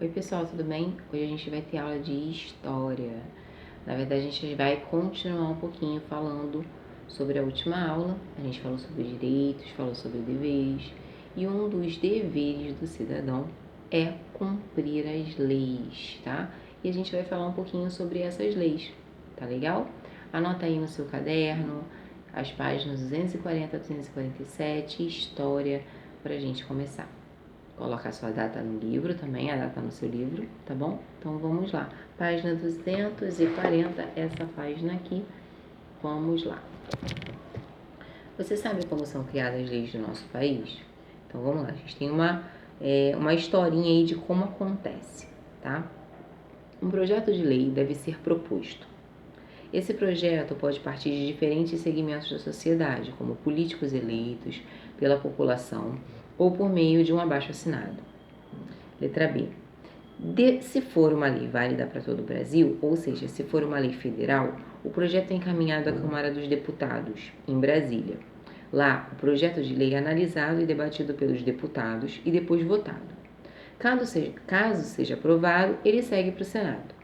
Oi pessoal, tudo bem? Hoje a gente vai ter aula de História. Na verdade, a gente vai continuar um pouquinho falando sobre a última aula. A gente falou sobre direitos, falou sobre deveres. E um dos deveres do cidadão é cumprir as leis, tá? E a gente vai falar um pouquinho sobre essas leis, tá legal? Anota aí no seu caderno as páginas 240 a 247, História, pra gente começar. Coloca a sua data no livro também, a data no seu livro, tá bom? Então vamos lá. Página 240, essa página aqui. Vamos lá. Você sabe como são criadas as leis do nosso país? Então vamos lá. A gente tem uma historinha aí de como acontece, tá? Um projeto de lei deve ser proposto. Esse projeto pode partir de diferentes segmentos da sociedade, como políticos eleitos pela população ou por meio de um abaixo-assinado. Letra B. Se for uma lei válida para todo o Brasil, ou seja, se for uma lei federal, o projeto é encaminhado à Câmara dos Deputados, em Brasília. Lá, o projeto de lei é analisado e debatido pelos deputados e depois votado. Caso seja aprovado, ele segue para o Senado.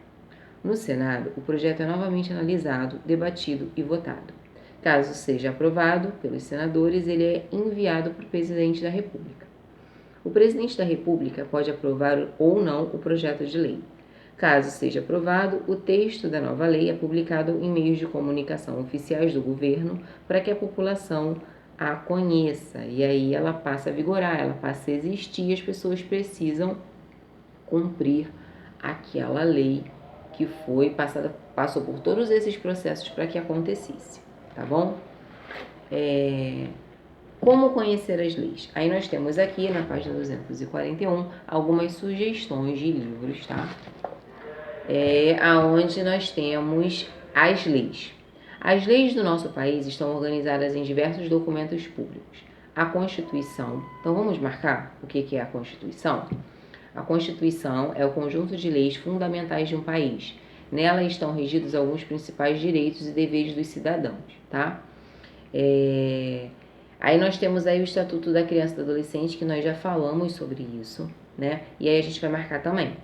No Senado, o projeto é novamente analisado, debatido e votado. Caso seja aprovado pelos senadores, ele é enviado para o presidente da República. O presidente da República pode aprovar ou não o projeto de lei. Caso seja aprovado, o texto da nova lei é publicado em meios de comunicação oficiais do governo para que a população a conheça. E aí ela passa a vigorar, ela passa a existir e as pessoas precisam cumprir aquela lei que foi passou por todos esses processos para que acontecesse, tá bom? Como conhecer as leis? Aí nós temos aqui na página 241 algumas sugestões de livros, tá? Aonde nós temos as leis. As leis do nosso país estão organizadas em diversos documentos públicos. A Constituição. Então vamos marcar o que é a Constituição? A Constituição é o conjunto de leis fundamentais de um país. Nela estão regidos alguns principais direitos e deveres dos cidadãos, tá? Aí nós temos aí o Estatuto da Criança e do Adolescente, que nós já falamos sobre isso, né? E aí a gente vai marcar também.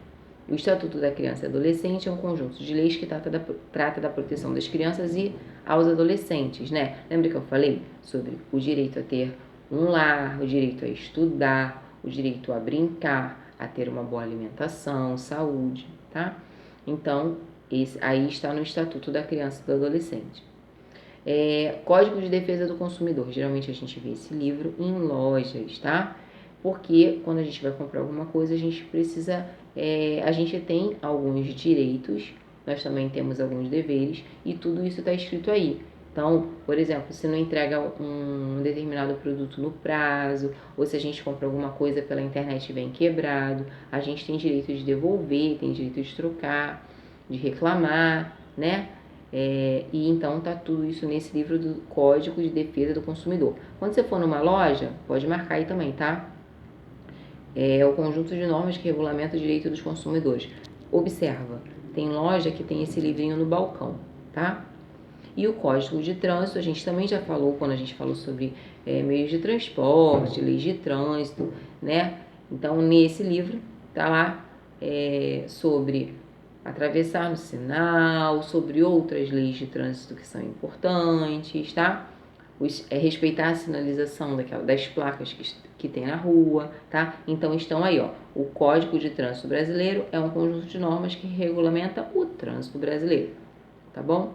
O Estatuto da Criança e Adolescente é um conjunto de leis que trata da proteção das crianças e aos adolescentes, né? Lembra que eu falei sobre o direito a ter um lar, o direito a estudar, o direito a brincar, a ter uma boa alimentação, saúde, tá? Então, aí está no Estatuto da Criança e do Adolescente. Código de Defesa do Consumidor. Geralmente a gente vê esse livro em lojas, tá? Porque quando a gente vai comprar alguma coisa, a gente precisa... a gente tem alguns direitos, nós também temos alguns deveres, e tudo isso está escrito aí. Então, por exemplo, se não entrega um determinado produto no prazo, ou se a gente compra alguma coisa pela internet e vem quebrado, a gente tem direito de devolver, tem direito de trocar, de reclamar, né? E então tá tudo isso nesse livro do Código de Defesa do Consumidor. Quando você for numa loja, pode marcar aí também, tá? É o conjunto de normas que regulamenta o direito dos consumidores. Observa, tem loja que tem esse livrinho no balcão, tá? E o Código de Trânsito, a gente também já falou quando a gente falou sobre meios de transporte, leis de trânsito, né? Então, nesse livro tá lá sobre atravessar no sinal, sobre outras leis de trânsito que são importantes, tá? Respeitar a sinalização das placas que tem na rua, tá? Então estão aí, ó. O Código de Trânsito Brasileiro é um conjunto de normas que regulamenta o trânsito brasileiro, tá bom?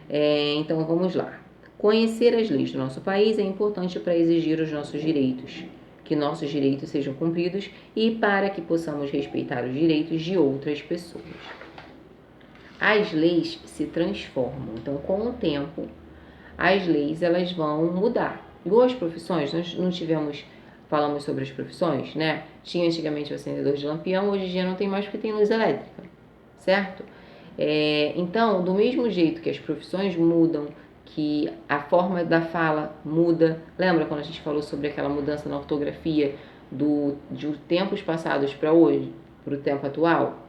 Então vamos lá. Conhecer as leis do nosso país é importante para exigir os nossos direitos, que nossos direitos sejam cumpridos e para que possamos respeitar os direitos de outras pessoas. As leis se transformam, então com o tempo as leis elas vão mudar. Igual as profissões, nós não falamos sobre as profissões, né? Tinha antigamente o acendedor de lampião, hoje em dia não tem mais porque tem luz elétrica, certo? Então, do mesmo jeito que as profissões mudam, que a forma da fala muda, lembra quando a gente falou sobre aquela mudança na ortografia de tempos passados para hoje, para o tempo atual?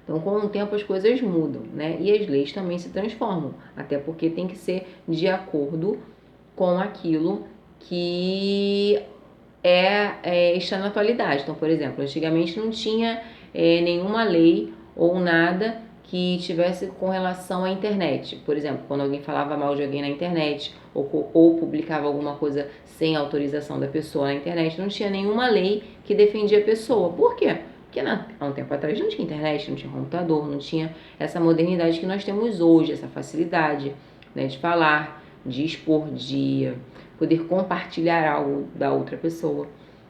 Então, com o tempo as coisas mudam, né? E as leis também se transformam, até porque tem que ser de acordo com aquilo que está na atualidade. Então, por exemplo, antigamente não tinha nenhuma lei ou nada que tivesse com relação à internet. Por exemplo, quando alguém falava mal de alguém na internet ou publicava alguma coisa sem autorização da pessoa na internet, não tinha nenhuma lei que defendia a pessoa. Por quê? Porque há um tempo atrás não tinha internet, não tinha computador, não tinha essa modernidade que nós temos hoje, essa facilidade, né, de falar, de expor, de poder compartilhar algo da outra pessoa.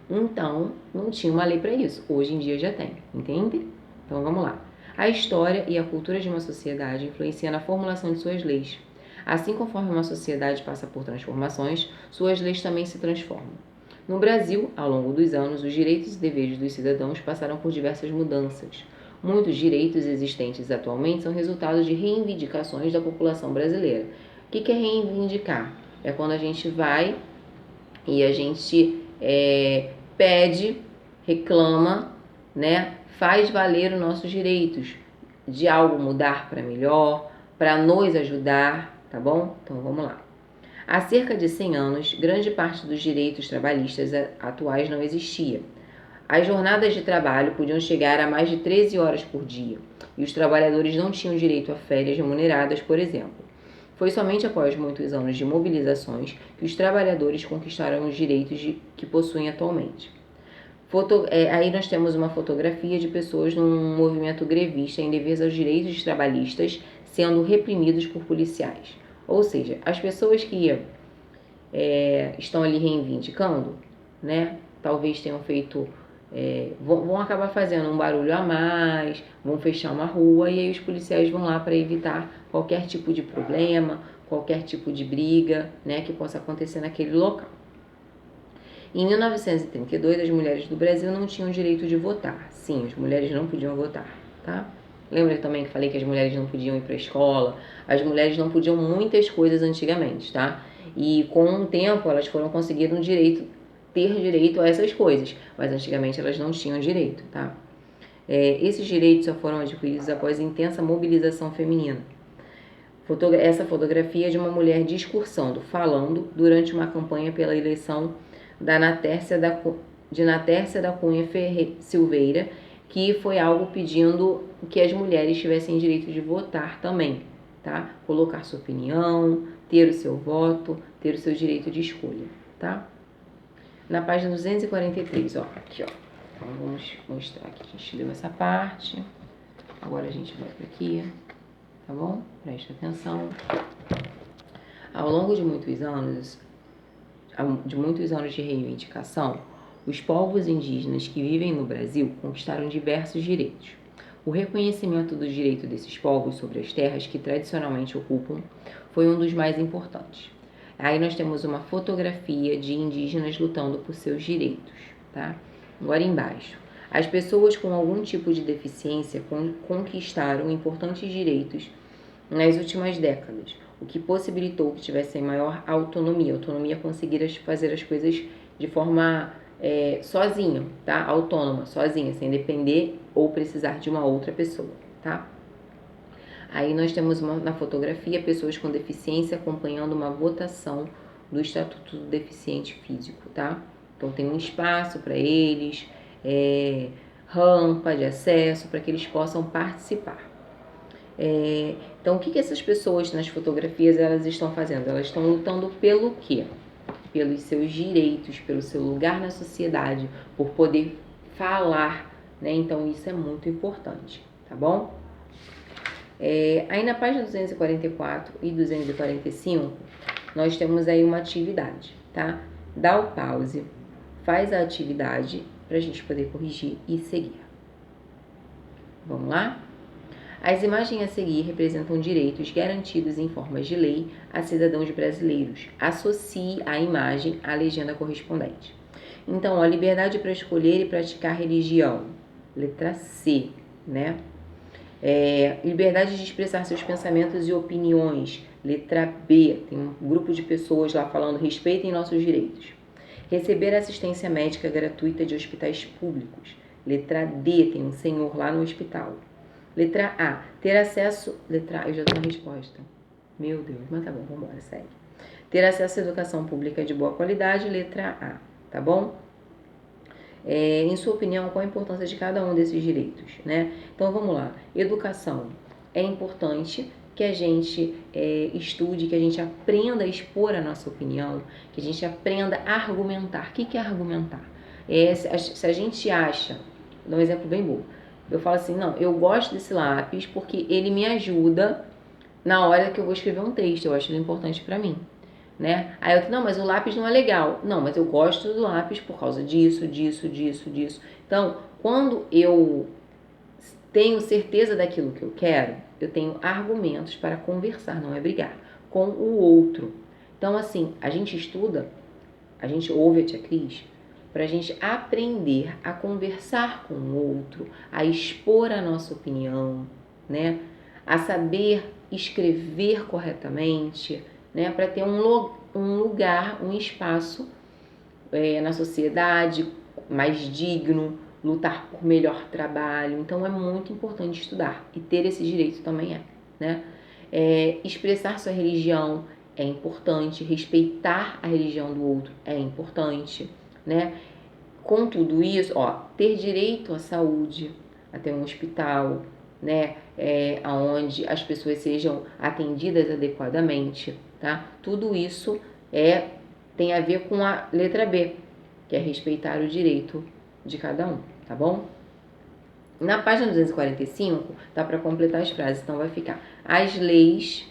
Então, não tinha uma lei para isso. Hoje em dia já tem, entende? Então, vamos lá. A história e a cultura de uma sociedade influenciam na formulação de suas leis. Assim, conforme uma sociedade passa por transformações, suas leis também se transformam. No Brasil, ao longo dos anos, os direitos e deveres dos cidadãos passaram por diversas mudanças. Muitos direitos existentes atualmente são resultado de reivindicações da população brasileira. O que é reivindicar? É quando a gente vai e a gente pede, reclama, né? Faz valer os nossos direitos, de algo mudar para melhor, para nos ajudar, tá bom? Então vamos lá. Há cerca de 100 anos, grande parte dos direitos trabalhistas atuais não existia. As jornadas de trabalho podiam chegar a mais de 13 horas por dia, e os trabalhadores não tinham direito a férias remuneradas, por exemplo. Foi somente após muitos anos de mobilizações que os trabalhadores conquistaram os direitos que possuem atualmente. Aí nós temos uma fotografia de pessoas num movimento grevista em defesa dos direitos trabalhistas sendo reprimidos por policiais. Ou seja, as pessoas que estão ali reivindicando, né, talvez tenham feito, vão acabar fazendo um barulho a mais, vão fechar uma rua e aí os policiais vão lá para evitar qualquer tipo de problema, qualquer tipo de briga, né, que possa acontecer naquele local. Em 1932, as mulheres do Brasil não tinham direito de votar. Sim, as mulheres não podiam votar, tá? Lembra também que falei que as mulheres não podiam ir para a escola? As mulheres não podiam muitas coisas antigamente, tá? E com o tempo elas foram conseguindo ter direito a essas coisas, mas antigamente elas não tinham direito, tá? Esses direitos só foram adquiridos após intensa mobilização feminina. Essa fotografia é de uma mulher discursando, falando, durante uma campanha pela eleição de Natércia da Cunha Silveira, que foi algo pedindo que as mulheres tivessem direito de votar também, tá? Colocar sua opinião, ter o seu voto, ter o seu direito de escolha, tá? Na página 243, ó, aqui, ó. Então, vamos mostrar aqui, a gente leu essa parte, agora a gente vai para aqui, tá bom? Presta atenção. Ao longo de muitos anos de reivindicação, os povos indígenas que vivem no Brasil conquistaram diversos direitos. O reconhecimento do direito desses povos sobre as terras que tradicionalmente ocupam foi um dos mais importantes. Aí nós temos uma fotografia de indígenas lutando por seus direitos, tá? Agora embaixo. As pessoas com algum tipo de deficiência conquistaram importantes direitos nas últimas décadas, o que possibilitou que tivessem maior autonomia conseguir fazer as coisas de forma sozinha, tá? Autônoma, sozinha, sem depender ou precisar de uma outra pessoa, tá? Aí nós temos na fotografia pessoas com deficiência acompanhando uma votação do Estatuto do Deficiente Físico, tá? Então tem um espaço para eles, rampa de acesso para que eles possam participar. Então, o que essas pessoas nas fotografias elas estão fazendo? Elas estão lutando pelo quê? Pelos seus direitos, pelo seu lugar na sociedade, por poder falar, né? Então, isso é muito importante, tá bom? Aí na página 244 e 245, nós temos aí uma atividade, tá? Dá o pause, faz a atividade para a gente poder corrigir e seguir. Vamos lá? As imagens a seguir representam direitos garantidos em formas de lei a cidadãos brasileiros. Associe a imagem à legenda correspondente. Então, a liberdade para escolher e praticar religião. Letra C, né? Liberdade de expressar seus pensamentos e opiniões. Letra B, tem um grupo de pessoas lá falando respeitem nossos direitos. Receber assistência médica gratuita de hospitais públicos. Letra D, tem um senhor lá no hospital. Letra A, ter acesso... Letra A, eu já dou uma resposta. Meu Deus, mas tá bom, vamos embora, segue. Ter acesso à educação pública de boa qualidade, letra A, tá bom? Em sua opinião, qual a importância de cada um desses direitos, né? Então vamos lá. Educação. É importante que a gente estude, que a gente aprenda a expor a nossa opinião, que a gente aprenda a argumentar. O que é argumentar? Se a gente acha, vou dar um exemplo bem bom. Eu falo assim, não, eu gosto desse lápis porque ele me ajuda na hora que eu vou escrever um texto, eu acho ele importante para mim, né? Aí eu, não, mas o lápis não é legal. Não, mas eu gosto do lápis por causa disso, disso, disso, disso. Então, quando eu tenho certeza daquilo que eu quero, eu tenho argumentos para conversar, não é brigar, com o outro. Então, assim, a gente estuda, a gente ouve a Tia Cris, para a gente aprender a conversar com o outro, a expor a nossa opinião, né? A saber escrever corretamente, né? Para ter um lugar, um espaço na sociedade mais digno, lutar por melhor trabalho. Então é muito importante estudar e ter esse direito também né? Expressar sua religião é importante, respeitar a religião do outro é importante, né? Com tudo isso, ter direito à saúde, a ter um hospital, né? Onde as pessoas sejam atendidas adequadamente, tá? Tudo isso tem a ver com a letra B, que é respeitar o direito de cada um, tá bom? Na página 245, dá para completar as frases, então vai ficar: as leis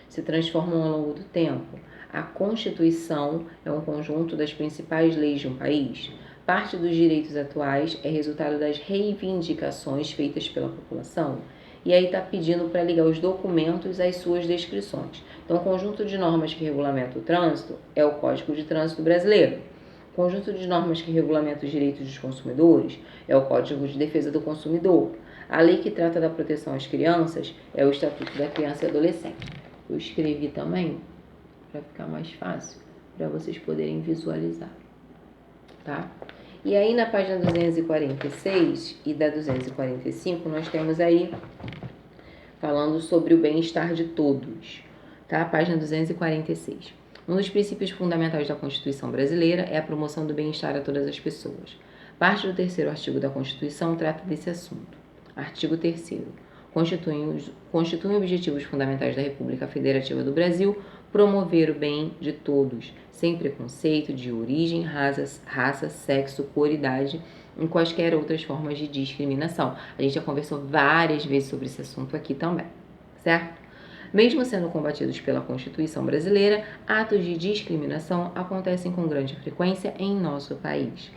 se transformam ao longo do tempo. A Constituição é um conjunto das principais leis de um país. Parte dos direitos atuais é resultado das reivindicações feitas pela população. E aí está pedindo para ligar os documentos às suas descrições. Então, o conjunto de normas que regulamenta o trânsito é o Código de Trânsito Brasileiro. O conjunto de normas que regulamenta os direitos dos consumidores é o Código de Defesa do Consumidor. A lei que trata da proteção às crianças é o Estatuto da Criança e Adolescente. Eu escrevi também para ficar mais fácil, para vocês poderem visualizar, tá? E aí na página 246 e da 245 nós temos aí falando sobre o bem-estar de todos, tá? Página 246. Um dos princípios fundamentais da Constituição brasileira é a promoção do bem-estar a todas as pessoas. Parte do 3º artigo da Constituição trata desse assunto. Artigo 3º. Constituem objetivos fundamentais da República Federativa do Brasil promover o bem de todos, sem preconceito de origem, raça, sexo, cor, idade, em quaisquer outras formas de discriminação. A gente já conversou várias vezes sobre esse assunto aqui também, certo? Mesmo sendo combatidos pela Constituição brasileira, atos de discriminação acontecem com grande frequência em nosso país.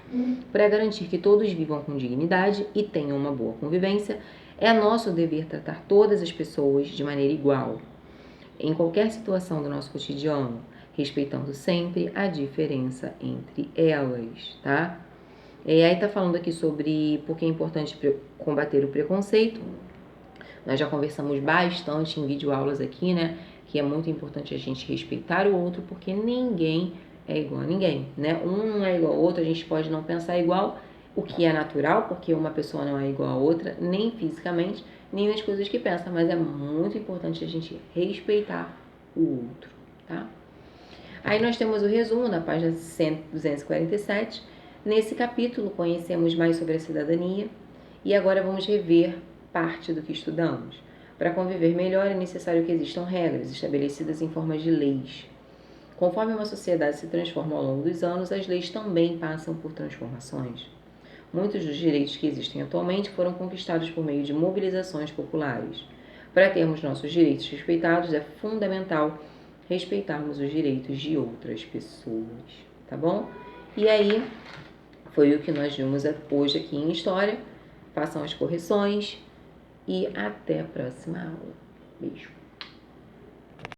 Para garantir que todos vivam com dignidade e tenham uma boa convivência, é nosso dever tratar todas as pessoas de maneira igual, em qualquer situação do nosso cotidiano, respeitando sempre a diferença entre elas, tá? E aí tá falando aqui sobre por que é importante combater o preconceito. Nós já conversamos bastante em videoaulas aqui, né? Que é muito importante a gente respeitar o outro, porque ninguém é igual a ninguém, né? Um não é igual ao outro, a gente pode não pensar igual, o que é natural, porque uma pessoa não é igual a outra, nem fisicamente, nem nas coisas que pensa, mas é muito importante a gente respeitar o outro, tá? Aí nós temos o resumo na página 247. Nesse capítulo conhecemos mais sobre a cidadania e agora vamos rever parte do que estudamos. Para conviver melhor é necessário que existam regras estabelecidas em formas de leis. Conforme uma sociedade se transforma ao longo dos anos, as leis também passam por transformações. Muitos dos direitos que existem atualmente foram conquistados por meio de mobilizações populares. Para termos nossos direitos respeitados, é fundamental respeitarmos os direitos de outras pessoas, tá bom? E aí, foi o que nós vimos hoje aqui em História. Façam as correções e até a próxima aula. Beijo!